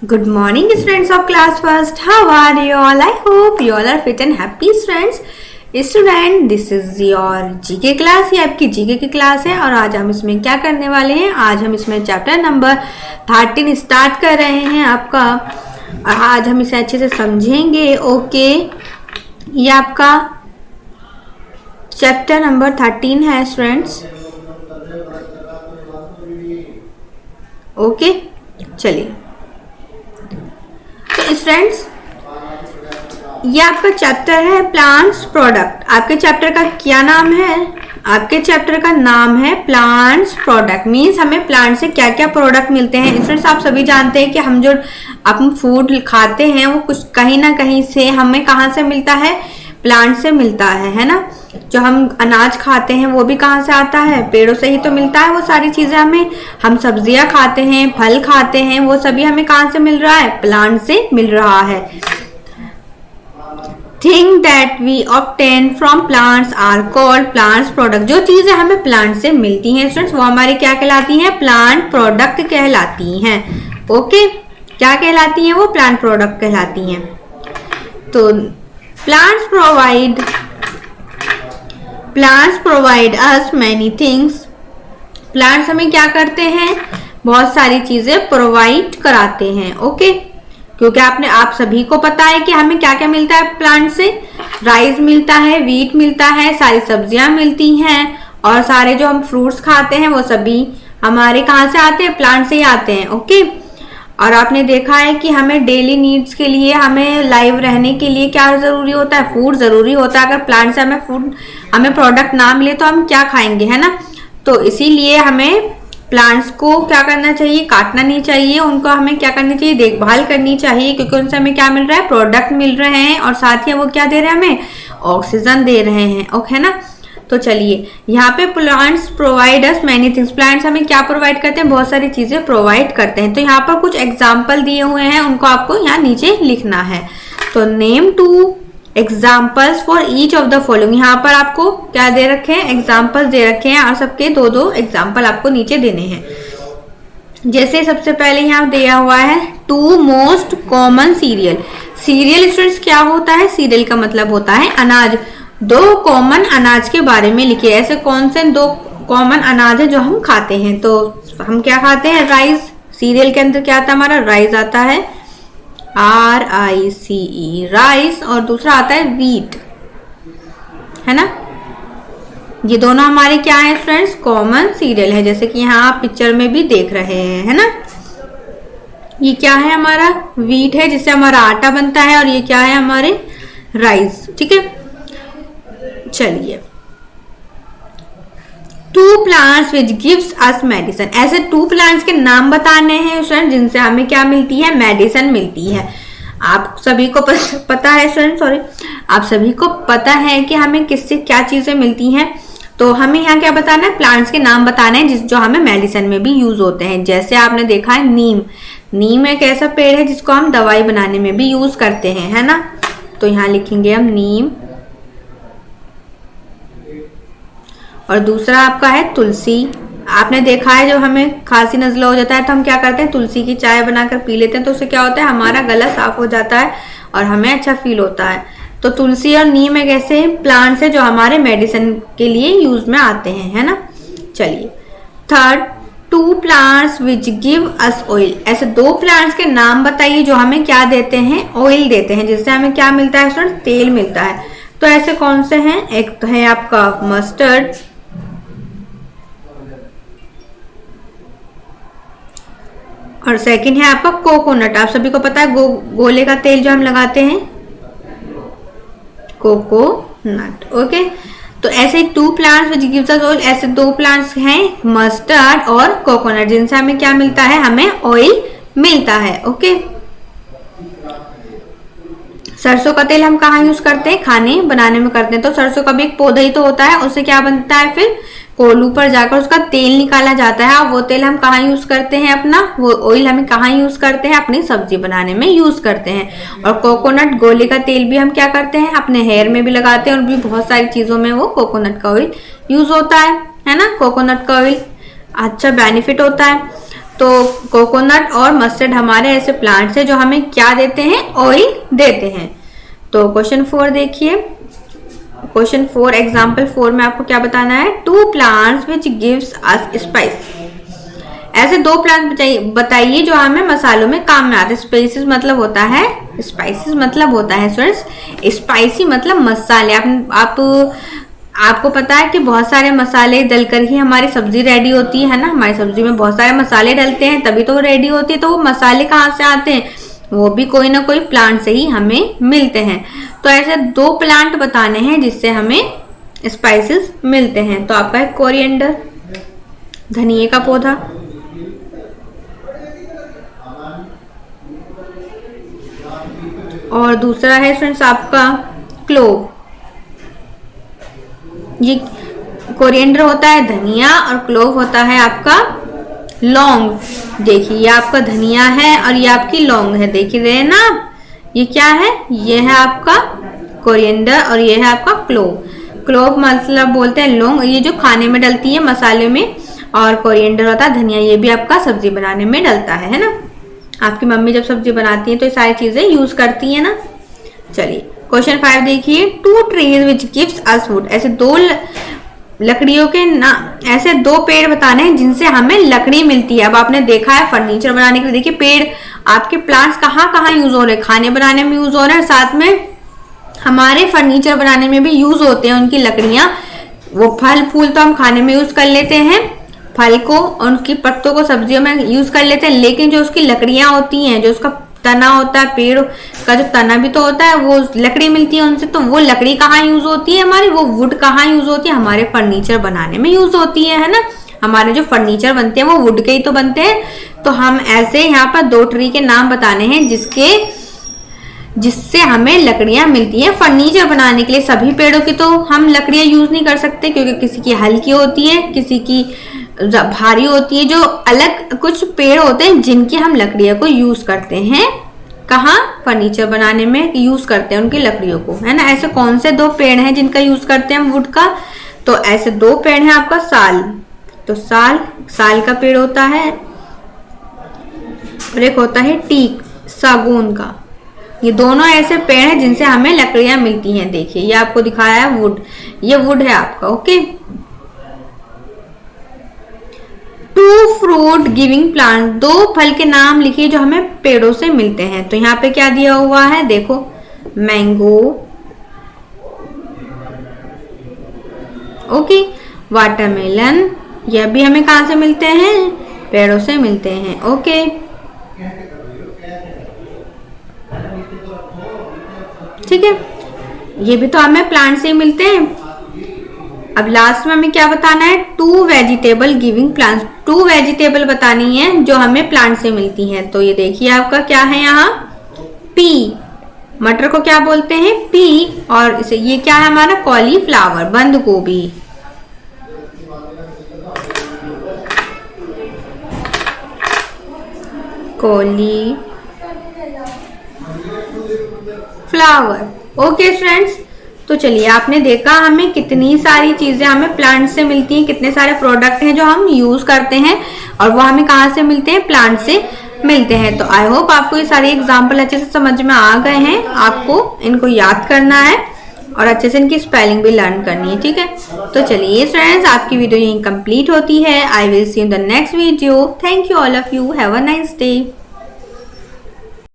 Good morning students of class first. How are you all? I hope you all are fit and happy students. Student, this is your GK class. ये आपकी GK की class है और आज हम इसमें क्या करने वाले हैं. आज हम इसमें चैप्टर नंबर 13 स्टार्ट कर रहे हैं आपका. और आज हम इसे अच्छे से समझेंगे. ओके, ये आपका चैप्टर नंबर 13 है स्टूडेंट्स. ओके, चलिए. तो स्टूडेंट्स, ये आपका चैप्टर है प्लांट्स प्रोडक्ट. आपके चैप्टर का क्या नाम है? आपके चैप्टर का नाम है प्लांट्स प्रोडक्ट. मीन्स हमें प्लांट से क्या क्या प्रोडक्ट मिलते हैं. स्टूडेंट्स, आप सभी जानते हैं कि हम जो अपन फूड खाते हैं वो कुछ कहीं ना कहीं से हमें कहाँ से मिलता है? प्लांट से मिलता है ना. जो हम अनाज खाते हैं वो भी कहाँ से आता है? पेड़ों से ही तो मिलता है वो सारी चीजें हमें. हम सब्जियां खाते हैं, फल खाते हैं, वो सभी हमें कहाँ से मिल रहा है? प्लांट से मिल रहा है. Thing that we obtain from plants are called plants product. जो चीजें हमें प्लांट से मिलती हैं स्टूडेंट्स वो हमारी क्या कहलाती हैं? प्लांट प्रोडक्ट कहलाती हैं. ओके, क्या कहलाती हैं? वो प्लांट प्रोडक्ट कहलाती हैं. तो plants provide us many things. Plants हमें क्या करते हैं? बहुत सारी चीजें प्रोवाइड कराते हैं. ओके, क्योंकि आप सभी को पता है कि हमें क्या क्या मिलता है प्लांट से. राइस मिलता है, व्हीट मिलता है, सारी सब्जियां मिलती हैं और सारे जो हम फ्रूट्स खाते हैं वो सभी हमारे कहाँ से आते हैं? प्लांट से ही आते हैं. ओके, और आपने देखा है कि हमें डेली नीड्स के लिए, हमें लाइव रहने के लिए क्या जरूरी होता है? फूड जरूरी होता है. अगर प्लांट से हमें प्रोडक्ट ना मिले तो हम क्या खाएंगे, है ना. तो इसीलिए हमें प्लांट्स को क्या करना चाहिए? काटना नहीं चाहिए. उनको हमें क्या करनी चाहिए? देखभाल करनी चाहिए, क्योंकि उनसे हमें क्या मिल रहा है? प्रोडक्ट मिल रहे हैं और साथ ही वो क्या दे रहे हैं? हमें ऑक्सीजन दे रहे हैं. ओके, है ना. तो चलिए, यहाँ पे plants provide us many things. Plants हमें क्या प्रोवाइड करते हैं? बहुत सारी चीजें प्रोवाइड करते हैं. तो यहाँ पर कुछ एग्जाम्पल दिए हुए हैं, उनको आपको यहाँ नीचे लिखना है. तो name 2 examples for each of the following. यहाँ पर आपको क्या दे रखे हैं? एग्जाम्पल्स दे रखे हैं और सबके दो एग्जाम्पल आपको नीचे देने हैं. जैसे सबसे पहले यहाँ दिया हुआ है 2 most common serial. Serial students क्या होता है? सीरियल का मतलब होता है अनाज. 2 कॉमन अनाज के बारे में लिखिए. ऐसे कौन से 2 कॉमन अनाज है जो हम खाते हैं? तो हम क्या खाते हैं? राइस. सीरियल के अंदर क्या आता है? हमारा राइस आता है, RICE, राइस. और दूसरा आता है व्हीट, है ना. ये दोनों हमारे क्या है फ्रेंड्स? कॉमन सीरियल है, जैसे कि यहाँ आप पिक्चर में भी देख रहे हैं, है ना. ये क्या है? हमारा व्हीट है जिससे हमारा आटा बनता है और ये क्या है? हमारे राइस. ठीक है, चलिए. 2 plants which gives us medicine. ऐसे 2 प्लांट्स के नाम बताने हैं स्टूडेंट जिनसे हमें क्या मिलती है? मेडिसिन मिलती है. आप सभी को पता है स्टूडेंट, आप सभी को पता है कि हमें किससे क्या चीजें मिलती हैं. तो हमें यहाँ क्या बताना है? प्लांट्स के नाम बताने हैं जो हमें मेडिसिन में भी यूज होते हैं. जैसे आपने देखा है नीम. नीम एक ऐसा पेड़ है जिसको हम दवाई बनाने में भी यूज करते हैं, है ना. तो यहाँ लिखेंगे हम नीम. और दूसरा आपका है तुलसी. आपने देखा है जब हमें खांसी नजला हो जाता है तो हम क्या करते हैं? तुलसी की चाय बनाकर पी लेते हैं. तो उससे क्या होता है? हमारा गला साफ हो जाता है और हमें अच्छा फील होता है. तो तुलसी और नीम एक ऐसे प्लांट्स है जो हमारे मेडिसिन के लिए यूज में आते हैं, है ना. चलिए, 3rd 2 plants which give us oil. ऐसे 2 प्लांट्स के नाम बताइए जो हमें क्या देते हैं? ऑयल देते हैं, जिससे हमें क्या मिलता है स्टूडेंट? तेल मिलता है. तो ऐसे कौन से हैं? एक तो है आपका मस्टर्ड, और सेकंड है आपका कोकोनट. आप सभी को पता है गोले का तेल जो हम लगाते हैं, कोकोनट. ओके, तो ऐसे 2 plants which gives us oil. ऐसे 2 प्लांट्स हैं, मस्टर्ड और कोकोनट, जिनसे हमें क्या मिलता है? हमें ऑयल मिलता है. ओके, सरसों का तेल हम कहाँ यूज करते हैं? खाने बनाने में करते हैं. तो सरसों का भी एक पौधा ही तो होता है, उससे क्या बनता है? फिर कोल्हू पर जाकर उसका तेल निकाला जाता है. और वो तेल हम कहाँ यूज करते हैं? अपना वो ऑयल हमें कहाँ यूज करते हैं? अपनी सब्जी बनाने में यूज करते हैं. और कोकोनट गोले का तेल भी हम क्या करते हैं? अपने हेयर में भी लगाते हैं और भी बहुत सारी चीजों में वो कोकोनट का ऑयल यूज होता है ना. कोकोनट का ऑयल अच्छा बेनिफिट होता है. तो कोकोनट और मस्टर्ड हमारे ऐसे प्लांट्स है जो हमें क्या देते हैं, ऑयल देते हैं। तो क्वेश्चन 4 देखिए, क्वेश्चन 4 एग्जाम्पल 4 में आपको क्या बताना है, 2 plants which gives us spice. ऐसे 2 प्लांट बताइए जो हमें मसालों में काम में आते हैं। स्पाइसेस मतलब होता है, स्पाइसेस मतलब होता है स्टूडेंट्स, स्पाइसी मतलब मसाले। आपको पता है कि बहुत सारे मसाले डलकर ही हमारी सब्जी रेडी होती है ना। हमारी सब्जी में बहुत सारे मसाले डलते हैं तभी तो वो रेडी होती है। तो वो मसाले कहाँ से आते हैं, वो भी कोई ना कोई प्लांट से ही हमें मिलते हैं। तो ऐसे 2 प्लांट बताने हैं जिससे हमें स्पाइसेस मिलते हैं। तो आपका है कोरिएंडर, धनिए का पौधा, और दूसरा है फ्रेंड्स आपका क्लोव। ये कोरिएंडर होता है धनिया और क्लोव होता है आपका लौंग। देखिए ये आपका धनिया है और ये आपकी लौंग है, देख रहे हैं ना। ये क्या है, ये है आपका कोरिएंडर और ये है आपका क्लोव। क्लोव मतलब बोलते हैं लौंग, ये जो खाने में डलती है मसाले में, और कोरिएंडर होता है धनिया, ये भी आपका सब्जी बनाने में डलता है ना। आपकी मम्मी जब सब्जी बनाती है तो ये सारी चीजें यूज करती है ना। चलिए क्वेश्चन 5 देखिए, 2 trees which gives us would. ऐसे 2 लकड़ियों के ना, ऐसे 2 पेड़ बताने हैं जिनसे हमें लकड़ी मिलती है। अब आपने देखा है फर्नीचर बनाने के लिए, देखिए पेड़ आपके प्लांट्स कहाँ कहाँ यूज हो रहे हैं, खाने बनाने में यूज हो रहे हैं, साथ में हमारे फर्नीचर बनाने में भी यूज होते हैं उनकी लकड़ियां। वो फल फूल तो हम खाने में यूज कर लेते हैं, फल को और उनकी पत्तों को सब्जियों में यूज कर लेते हैं, लेकिन जो उसकी लकड़ियां होती हैं, जो उसका तना होता है, पेड़ का जो तना भी तो होता है, वो लकड़ी मिलती है उनसे। तो वो लकड़ी कहाँ यूज होती है हमारी, वो वुड कहाँ यूज होती है, हमारे फर्नीचर बनाने में यूज होती है ना। हमारे जो फर्नीचर बनते हैं वो वुड के ही तो बनते हैं। तो हम ऐसे यहाँ पर 2 ट्री के नाम बताने हैं जिससे हमें लकड़ियां मिलती हैं फर्नीचर बनाने के लिए। सभी पेड़ों की तो हम लकड़ियां यूज नहीं कर सकते, क्योंकि किसी की हल्की होती है, किसी की भारी होती है। जो अलग कुछ पेड़ होते हैं जिनकी हम लकड़ियों को यूज करते हैं, कहाँ, फर्नीचर बनाने में यूज करते हैं उनकी लकड़ियों को, है ना। ऐसे कौन से 2 पेड़ हैं जिनका यूज करते हैं हम वुड का, तो ऐसे 2 पेड़ हैं आपका साल। तो साल का पेड़ होता है, और एक होता है टीक, सागौन का। ये दोनों ऐसे पेड़ हैं जिनसे हमें लकड़ियां मिलती हैं। देखिए ये आपको दिखाया है वुड, ये वुड है आपका। ओके, 2 फ्रूट गिविंग प्लांट, 2 फल के नाम लिखिए जो हमें पेड़ों से मिलते हैं। तो यहाँ पे क्या दिया हुआ है, देखो मैंगो, ओके, वाटरमेलन, यह भी हमें कहाँ से मिलते हैं, पेड़ों से मिलते हैं। ओके, ठीक है, ये भी तो हमें प्लांट से ही मिलते हैं। अब लास्ट में हमें क्या बताना है, 2 वेजिटेबल गिविंग प्लांट्स, 2 वेजिटेबल बतानी है जो हमें प्लांट से मिलती हैं। तो ये देखिए आपका क्या है यहाँ, पी, मटर को क्या बोलते हैं, पी, और इसे ये क्या है हमारा, कॉलीफ्लावर, बंद गोभी। फ्लावर। ओके फ्रेंड्स, तो चलिए आपने देखा हमें कितनी सारी चीजें हमें प्लांट से मिलती हैं, कितने सारे प्रोडक्ट हैं जो हम यूज करते हैं, और वो हमें कहाँ से मिलते हैं, प्लांट से मिलते हैं। तो आई होप आपको ये सारे एग्जाम्पल अच्छे से समझ में आ गए हैं। आपको इनको याद करना है और अच्छे से इनकी स्पेलिंग भी लर्न करनी है, ठीक है। तो चलिए फ्रेंड्स, आपकी वीडियो यहीं कंप्लीट होती है। I will see in the next video. Thank you all of you, have a nice day.